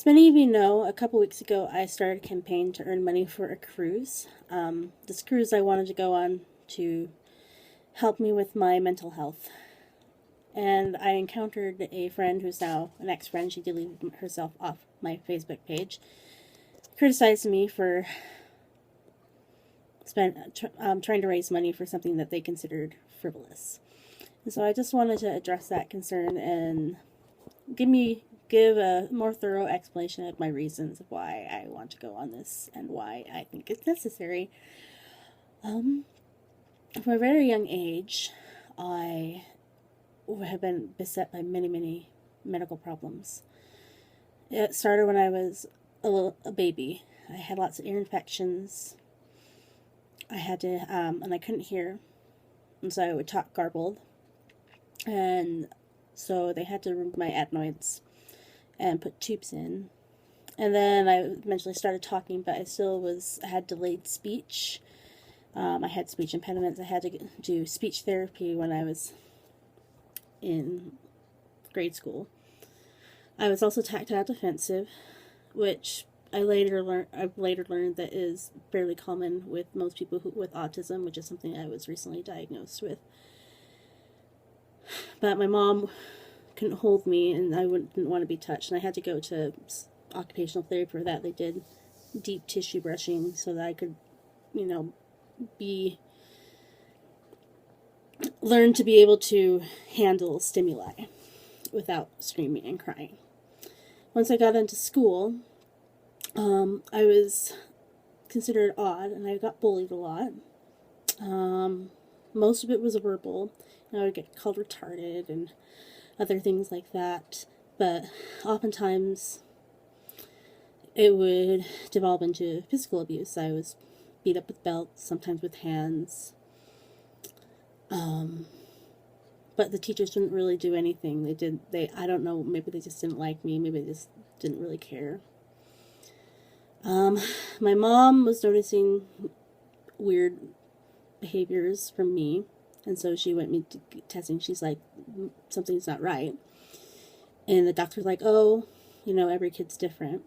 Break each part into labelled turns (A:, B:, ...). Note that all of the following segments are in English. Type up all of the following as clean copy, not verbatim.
A: As many of you know, a couple weeks ago I started a campaign to earn money for a cruise. This cruise I wanted to go on to help me with my mental health. And I encountered a friend who's now an ex-friend. She deleted herself off my Facebook page. Criticized me for trying to raise money for something that they considered frivolous. And so I just wanted to address that concern and give a more thorough explanation of my reasons of why I want to go on this and why I think it's necessary. From a very young age, I have been beset by many medical problems. It started when I was a baby. I had lots of ear infections. I had to, and I couldn't hear, and so I would talk garbled. And so they had to remove my adenoids and put tubes in. And then I eventually started talking, but I had delayed speech. I had speech impediments. I had to do speech therapy when I was in grade school. I was also tactile defensive, which I later learned that is fairly common with most people with autism, which is something I was recently diagnosed with. But my mom couldn't hold me, and I didn't want to be touched, and I had to go to occupational therapy for that. They did deep tissue brushing so that I could, learn to be able to handle stimuli without screaming and crying. Once I got into school, I was considered odd, and I got bullied a lot. Most of it was verbal. I would get called retarded and other things like that. But oftentimes, it would devolve into physical abuse. I was beat up with belts, sometimes with hands. But the teachers didn't really do anything. I don't know, maybe they just didn't like me. Maybe they just didn't really care. My mom was noticing weird behaviors from me, and so she went me to testing. She's like, something's not right. And the doctor's like, oh, every kid's different.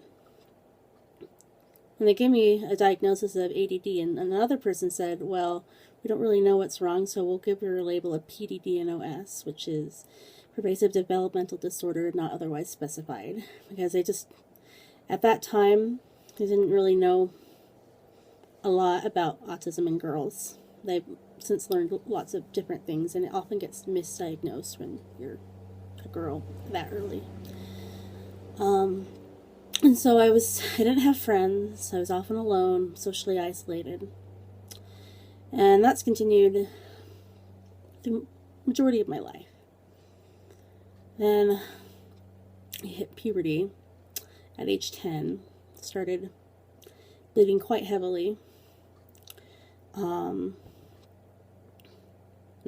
A: And they gave me a diagnosis of ADD, and another person said, well, we don't really know what's wrong, so we'll give her a label of PDD-NOS, which is pervasive developmental disorder not otherwise specified. Because at that time, they didn't really know a lot about autism in girls. They've since learned lots of different things, and it often gets misdiagnosed when you're a girl that early. And so I didn't have friends. I was often alone, socially isolated. And that's continued the majority of my life. Then I hit puberty at age 10, started bleeding quite heavily.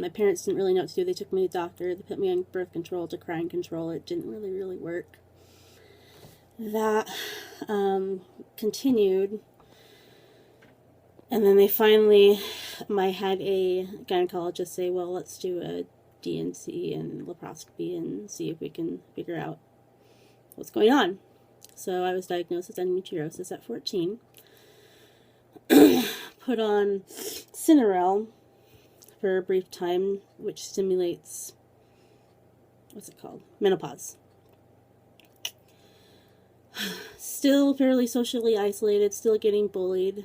A: My parents didn't really know what to do. They took me to the doctor. They put me on birth control to crying control. It didn't really work. That continued. And then I had a gynecologist say, well, let's do a D&C and laparoscopy and see if we can figure out what's going on. So I was diagnosed with endometriosis at 14. Put on Cinerel for a brief time, which stimulates, menopause. Still fairly socially isolated, still getting bullied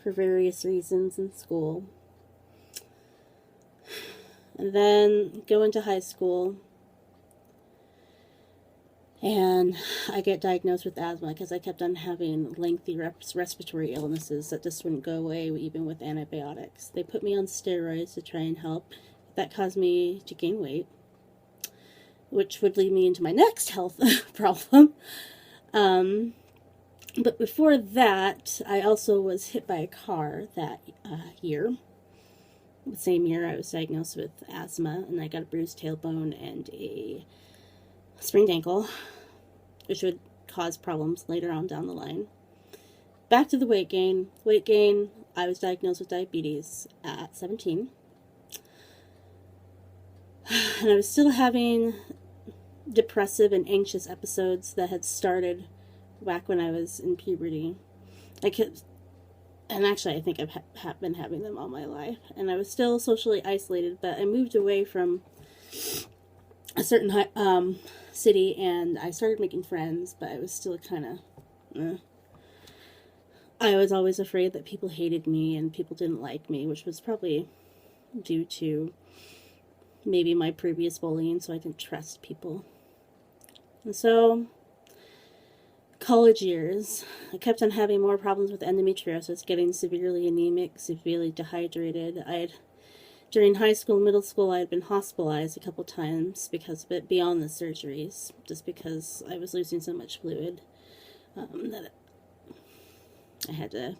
A: for various reasons in school. And then go into high school, and I get diagnosed with asthma because I kept on having lengthy respiratory illnesses that just wouldn't go away even with antibiotics. They put me on steroids to try and help. That caused me to gain weight, which would lead me into my next health problem. But before that, I also was hit by a car that year. The same year I was diagnosed with asthma, and I got a bruised tailbone and a sprained ankle, which would cause problems later on down the line. Back to the weight gain. I was diagnosed with diabetes at 17. And I was still having depressive and anxious episodes that had started back when I was in puberty. I kept, and actually I think I've been having them all my life, and I was still socially isolated, but I moved away from a certain city, and I started making friends, but I was still kind of, I was always afraid that people hated me and people didn't like me, which was probably due to maybe my previous bullying, so I didn't trust people. And so, college years, I kept on having more problems with endometriosis, getting severely anemic, severely dehydrated. During high school and middle school, I had been hospitalized a couple times because of it, beyond the surgeries, just because I was losing so much fluid that I had to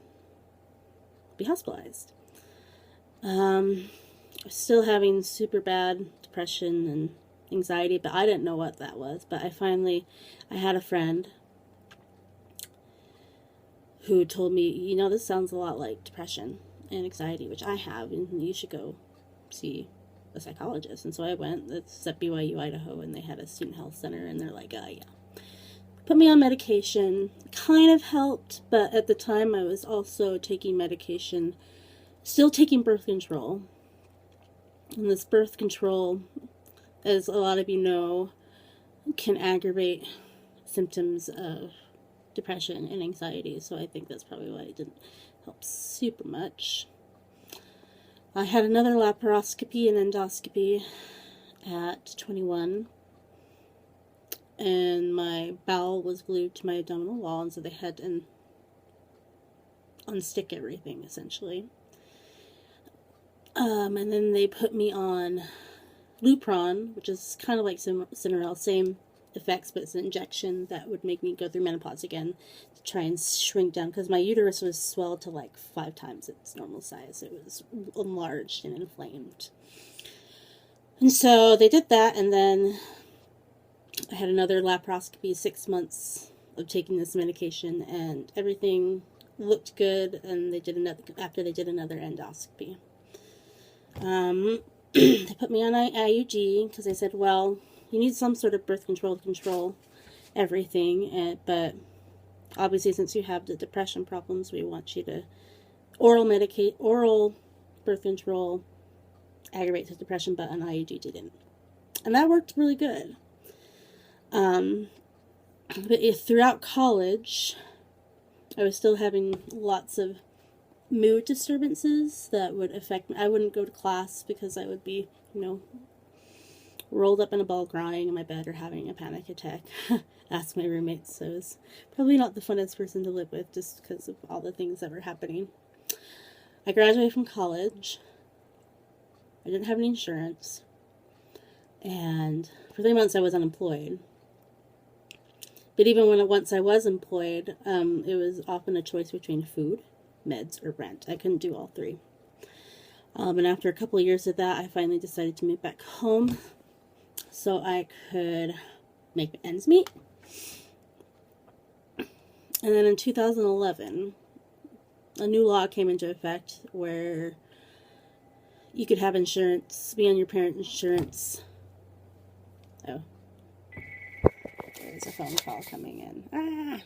A: be hospitalized. I was still having super bad depression and anxiety, but I didn't know what that was. But I had a friend who told me, this sounds a lot like depression and anxiety, which I have, and you should go see a psychologist. And so I went. It's at BYU, Idaho, and they had a student health center, and they're like, yeah. Put me on medication. Kind of helped, but at the time I was also taking medication, still taking birth control. And this birth control, as a lot of you know, can aggravate symptoms of depression and anxiety. So I think that's probably why it didn't help super much. I had another laparoscopy and endoscopy at 21. And my bowel was glued to my abdominal wall, and so they had to unstick everything, essentially. And then they put me on Lupron, which is kind of like Cinderella, same effects, but it's an injection that would make me go through menopause again to try and shrink down, because my uterus was swelled to like 5 times its normal size. It was enlarged and inflamed. And so they did that, and then I had another laparoscopy, 6 months of taking this medication, and everything looked good, and they did another endoscopy. They put me on IUD because they said, well, you need some sort of birth control to control everything, but obviously since you have the depression problems, we want you to oral birth control aggravates the depression, but an IUD didn't. And that worked really good. But throughout college, I was still having lots of mood disturbances that would affect me. I wouldn't go to class because I would be, rolled up in a ball crying in my bed or having a panic attack. Ask my roommates. So I was probably not the funnest person to live with just because of all the things that were happening. I graduated from college. I didn't have any insurance. And for 3 months I was unemployed. But even once I was employed, it was often a choice between food, meds, or rent. I couldn't do all three. And after a couple of years of that, I finally decided to move back home so I could make ends meet. And then in 2011, a new law came into effect where you could have insurance, be on your parent insurance. Oh. There's a phone call coming in.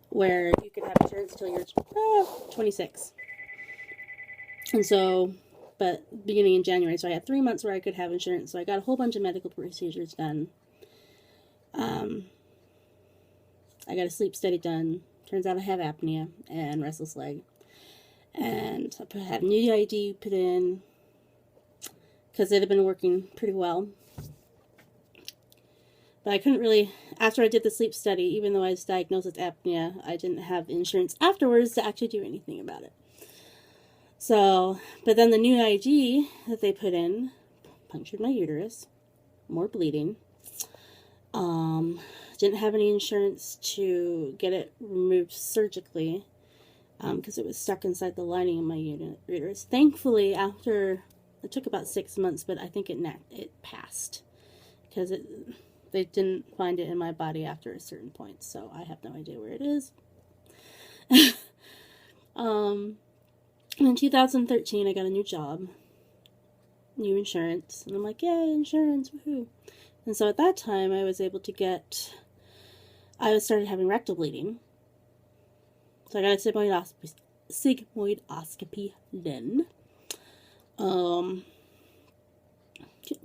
A: Where you could have insurance until you're 26. And so, but beginning in January, so I had 3 months where I could have insurance. So I got a whole bunch of medical procedures done. I got a sleep study done. Turns out I have apnea and restless leg. And I had a new ID put in because it had been working pretty well. But I couldn't really, after I did the sleep study, even though I was diagnosed with apnea, I didn't have insurance afterwards to actually do anything about it. So, but then the new ID that they put in punctured my uterus, more bleeding. Didn't have any insurance to get it removed surgically because it was stuck inside the lining of my uterus. Thankfully, after, it took about 6 months, but I think it passed because they didn't find it in my body after a certain point, so I have no idea where it is. In 2013, I got a new job, new insurance. And I'm like, yay, insurance, woohoo. And so at that time, I was able to I started having rectal bleeding. So I got a sigmoidoscopy then.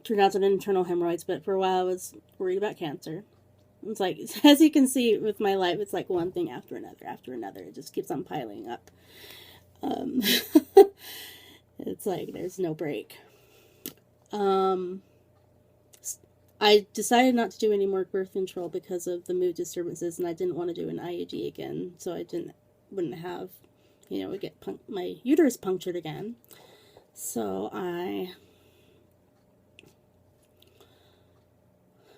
A: Turned out to be internal hemorrhoids, but for a while I was worried about cancer. It's like, as you can see with my life, it's like one thing after another. It just keeps on piling up. It's like there's no break. I decided not to do any more birth control because of the mood disturbances, and I didn't want to do an IUD again, so I wouldn't have, get my uterus punctured again. So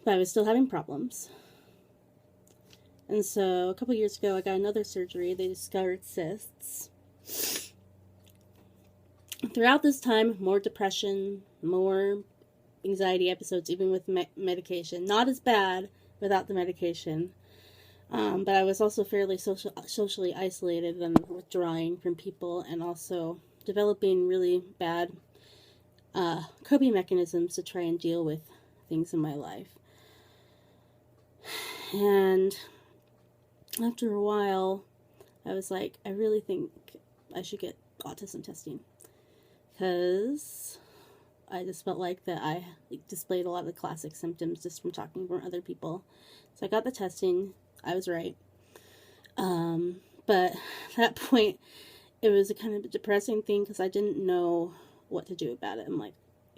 A: but I was still having problems. And so a couple years ago, I got another surgery. They discovered cysts. Throughout this time, more depression, more anxiety episodes, even with medication. Not as bad without the medication. But I was also fairly socially isolated and withdrawing from people, and also developing really bad coping mechanisms to try and deal with things in my life. And after a while, I was like, I really think I should get autism testing, because I just felt like that I displayed a lot of the classic symptoms just from talking from other people. So I got the testing. I was right. But at that point, it was a kind of a depressing thing because I didn't know what to do about it. I'm like,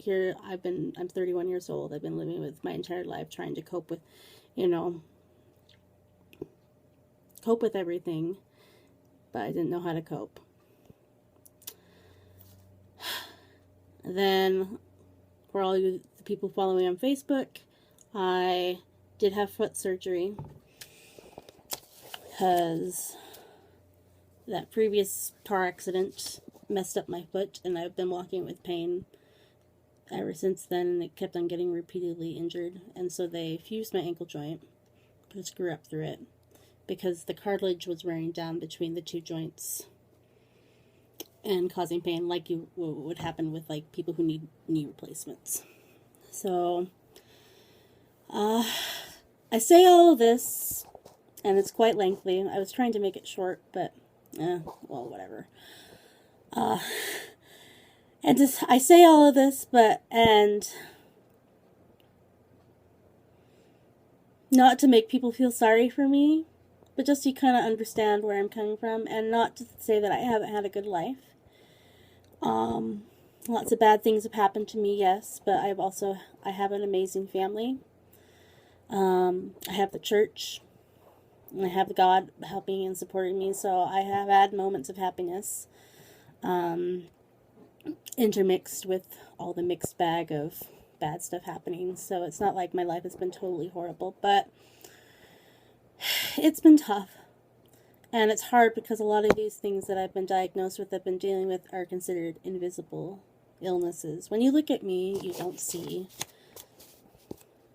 A: I'm 31 years old. I've been living with my entire life trying to cope with everything, but I didn't know how to cope. Then, for all you the people following on Facebook, I did have foot surgery because that previous car accident messed up my foot, and I've been walking with pain ever since then, and it kept on getting repeatedly injured. And so they fused my ankle joint, put a screw up through it, because the cartilage was wearing down between the two joints and causing pain, like would happen with like people who need knee replacements. So I say all of this, and it's quite lengthy. I was trying to make it short, but well, whatever. I say all of this, and not to make people feel sorry for me, but just to kind of understand where I'm coming from, and not to say that I haven't had a good life. Lots of bad things have happened to me, yes, but I have an amazing family. I have the church, and I have God helping and supporting me, so I have had moments of happiness, intermixed with all the mixed bag of bad stuff happening. So it's not like my life has been totally horrible, but it's been tough. And it's hard because a lot of these things that I've been diagnosed with, I've been dealing with, are considered invisible illnesses. When you look at me, you don't see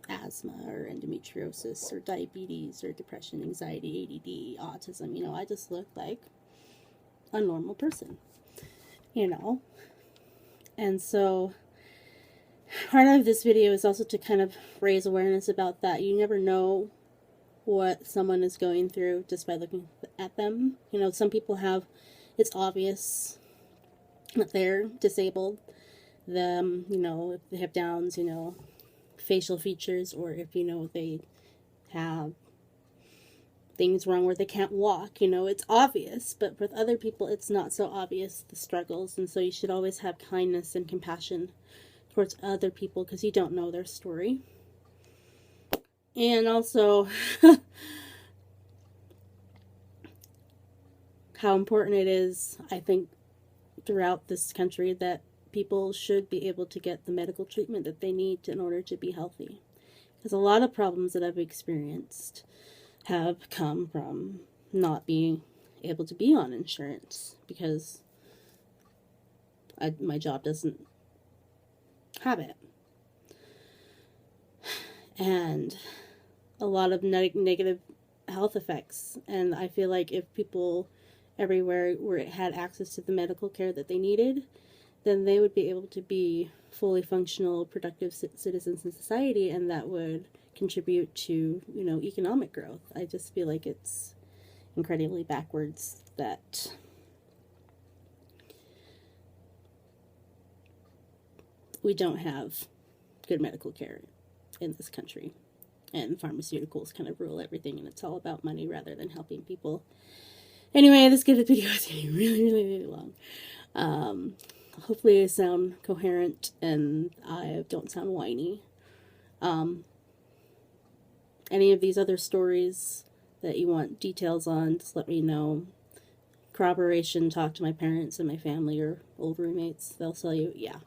A: asthma or endometriosis or diabetes or depression, anxiety, ADD, autism. I just look like a normal person, And so part of this video is also to kind of raise awareness about that. You never know what someone is going through just by looking at them. Some people it's obvious that they're disabled. If they have Downs, facial features, or if, they have things wrong where they can't walk, it's obvious. But with other people, it's not so obvious, the struggles. And so you should always have kindness and compassion towards other people, because you don't know their story. And also how important it is, I think, throughout this country, that people should be able to get the medical treatment that they need in order to be healthy. Because a lot of problems that I've experienced have come from not being able to be on insurance, because my job doesn't have it. And a lot of negative health effects. And I feel like if people everywhere had access to the medical care that they needed, then they would be able to be fully functional, productive citizens in society, and that would contribute to, you know, economic growth. I just feel like it's incredibly backwards that we don't have good medical care in this country, and pharmaceuticals kind of rule everything, and it's all about money rather than helping people. Anyway, this video is getting really long. Hopefully I sound coherent and I don't sound whiny. Any of these other stories that you want details on, just let me know. Corroboration, talk to my parents and my family or old roommates. They'll tell you, yeah,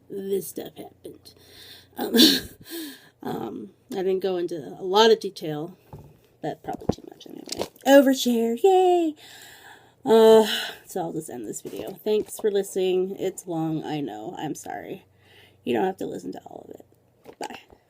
A: this stuff happened. I didn't go into a lot of detail, but probably too much anyway. Overshare, yay! So I'll just end this video. Thanks for listening. It's long, I know. I'm sorry. You don't have to listen to all of it.